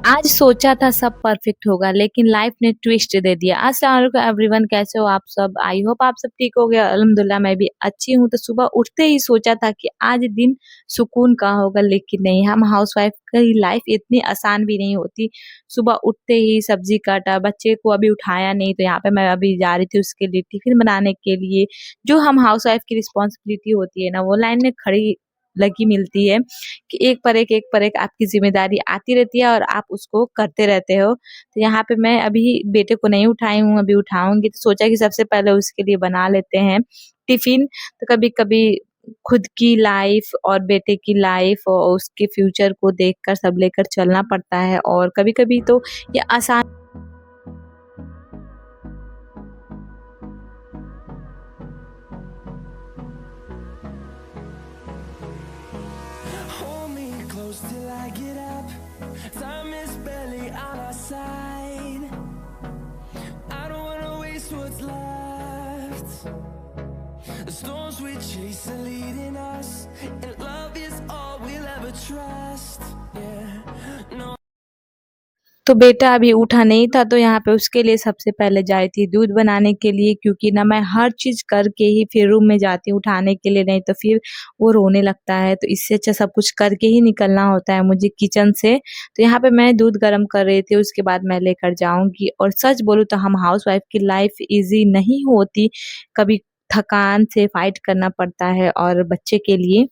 आज सोचा था सब परफेक्ट होगा लेकिन लाइफ ने ट्विस्ट दे दिया। अस्सलाम वालेकुम एवरीवन, कैसे हो आप सब? आई होप आप सब ठीक हो गया। अल्हम्दुलिल्लाह मैं भी अच्छी हूँ। तो सुबह उठते ही सोचा था कि आज दिन सुकून का होगा, लेकिन नहीं, हम हाउसवाइफ की लाइफ इतनी आसान भी नहीं होती। सुबह उठते ही सब्जी काटा, बच्चे को अभी उठाया नहीं, तो यहाँ पे मैं अभी जा रही थी उसके लिए टिफिन बनाने के लिए। जो हम हाउसवाइफ की रिस्पॉन्सिबिलिटी होती है ना, वो लाइन में खड़ी लगी मिलती है कि एक पर एक आपकी ज़िम्मेदारी आती रहती है और आप उसको करते रहते हो। तो यहाँ पे मैं अभी बेटे को नहीं उठाई हूँ, अभी उठाऊँगी तो सोचा कि सबसे पहले उसके लिए बना लेते हैं टिफ़िन। तो कभी-कभी खुद की लाइफ़ और बेटे की लाइफ़ और उसके फ्यूचर को देखकर सब लेकर चलना पड़ता है, और कभी-कभी तो ये आसान Hold me close till I get up. Time is barely on our side. I don't wanna waste what's left. The storms we chase are leading us, and love is all we'll ever trust. Yeah, no. तो बेटा अभी उठा नहीं था, तो यहाँ पे उसके लिए सबसे पहले जाई थी दूध बनाने के लिए, क्योंकि ना मैं हर चीज़ करके ही फिर रूम में जाती हूँ उठाने के लिए, नहीं तो फिर वो रोने लगता है। तो इससे अच्छा सब कुछ करके ही निकलना होता है मुझे किचन से। तो यहाँ पे मैं दूध गरम कर रही थी, उसके बाद मैं लेकर जाऊँगी। और सच बोलूँ तो हम हाउसवाइफ की लाइफ ईज़ी नहीं होती, कभी थकान से फाइट करना पड़ता है और बच्चे के लिए।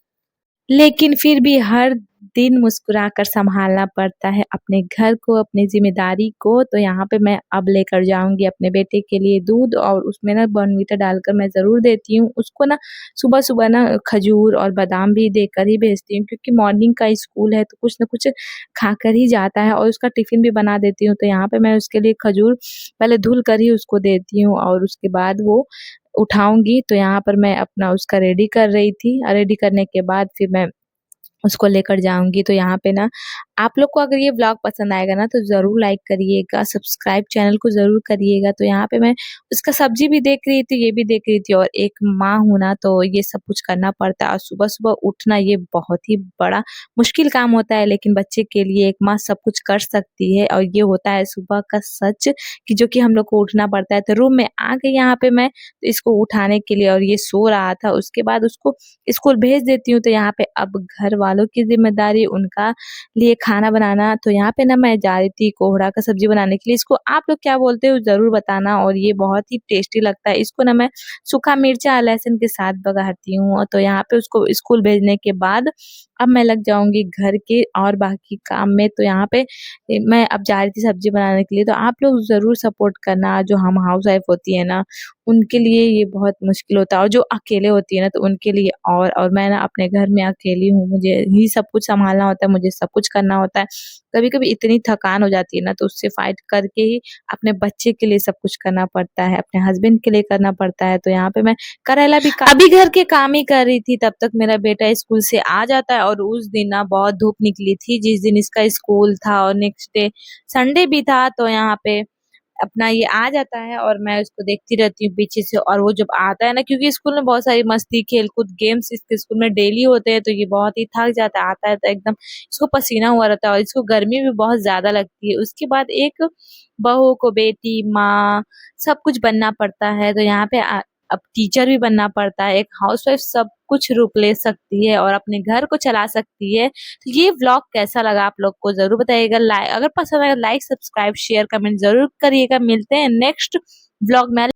लेकिन फिर भी हर दिन मुस्कुराकर सँभालना पड़ता है अपने घर को, अपनी ज़िम्मेदारी को। तो यहाँ पे मैं अब लेकर जाऊँगी अपने बेटे के लिए दूध, और उसमें ना बॉर्नवीटा डालकर मैं ज़रूर देती हूँ। उसको ना सुबह-सुबह ना खजूर और बादाम भी देकर ही भेजती हूँ, क्योंकि मॉर्निंग का स्कूल है तो कुछ न कुछ खाकर ही जाता है, और उसका टिफ़िन भी बना देती हूँ। तो यहाँ पे मैं उसके लिए खजूर पहले धुल कर ही उसको देती हूँ, और उसके बाद वो उठाऊँगी। तो यहाँ पर मैं अपना उसका रेडी कर रही थी, रेडी करने के बाद फिर मैं उसको लेकर जाऊँगी। तो यहाँ पे ना आप लोग को अगर ये व्लॉग पसंद आएगा ना, तो ज़रूर लाइक करिएगा, सब्सक्राइब चैनल को ज़रूर करिएगा। तो यहाँ पे मैं उसका सब्ज़ी भी देख रही थी, ये भी देख रही थी, और एक माँ हूँ ना, तो ये सब कुछ करना पड़ता है। और सुबह-सुबह उठना ये बहुत ही बड़ा मुश्किल काम होता है, लेकिन बच्चे के लिए एक माँ सब कुछ कर सकती है, और ये होता है सुबह का सच कि जो कि हम लोग को उठना पड़ता है। तो रूम में आ गई यहाँ पे मैं, तो इसको उठाने के लिए, और ये सो रहा था। उसके बाद उसको स्कूल भेज देती हूँ। तो यहाँ पे अब घर वालों की ज़िम्मेदारी, उनका लिए खाना बनाना। तो यहाँ पे ना मैं जा रही थी कोहड़ा का सब्ज़ी बनाने के लिए। इसको आप लोग क्या बोलते हो ज़रूर बताना, और ये बहुत ही टेस्टी लगता है। इसको ना मैं सूखा मिर्चा, लहसुन के साथ बघारती हूँ। तो यहाँ पे उसको स्कूल भेजने के बाद अब मैं लग जाऊँगी घर के और बाकी काम में। तो यहाँ पे मैं अब जा रही थी सब्ज़ी बनाने के लिए। तो आप लोग ज़रूर सपोर्ट करना, जो हम हाउसवाइफ़ होती है ना, उनके लिए ये बहुत मुश्किल होता है, और जो अकेले होती है ना, तो उनके लिए और मैं ना अपने घर में अकेली हूँ, मुझे ही सब कुछ सँभालना होता है, मुझे सब कुछ करना होता है। कभी-कभी इतनी थकान हो जाती है ना, तो उससे फाइट करके ही अपने बच्चे के लिए सब कुछ करना पड़ता है, अपने हस्बैंड के लिए करना पड़ता है। तो यहाँ पे मैं करेला भी का अभी घर के काम ही कर रही थी, तब तक मेरा बेटा स्कूल से आ जाता है। और उस दिन ना बहुत धूप निकली थी, जिस दिन इसका स्कूल था, और नेक्स्ट डे संडे भी था। तो यहाँ पे अपना ये आ जाता है, और मैं उसको देखती रहती हूँ पीछे से। और वो जब आता है ना, क्योंकि स्कूल में बहुत सारी मस्ती, खेल-कूद, गेम्स इसके स्कूल में डेली होते हैं, तो ये बहुत ही थक जाता है। आता है तो एकदम इसको पसीना हुआ रहता है, और इसको गर्मी भी बहुत ज़्यादा लगती है। उसके बाद एक बहू को बेटी, माँ, सब कुछ बनना पड़ता है। तो यहाँ पे अब टीचर भी बनना पड़ता है। एक हाउसवाइफ सब कुछ रूप ले सकती है और अपने घर को चला सकती है। तो ये व्लॉग कैसा लगा आप लोग को ज़रूर बताइएगा। अगर पसंद आया लाइक, सब्सक्राइब, शेयर, कमेंट ज़रूर करिएगा। मिलते हैं नेक्स्ट व्लॉग में।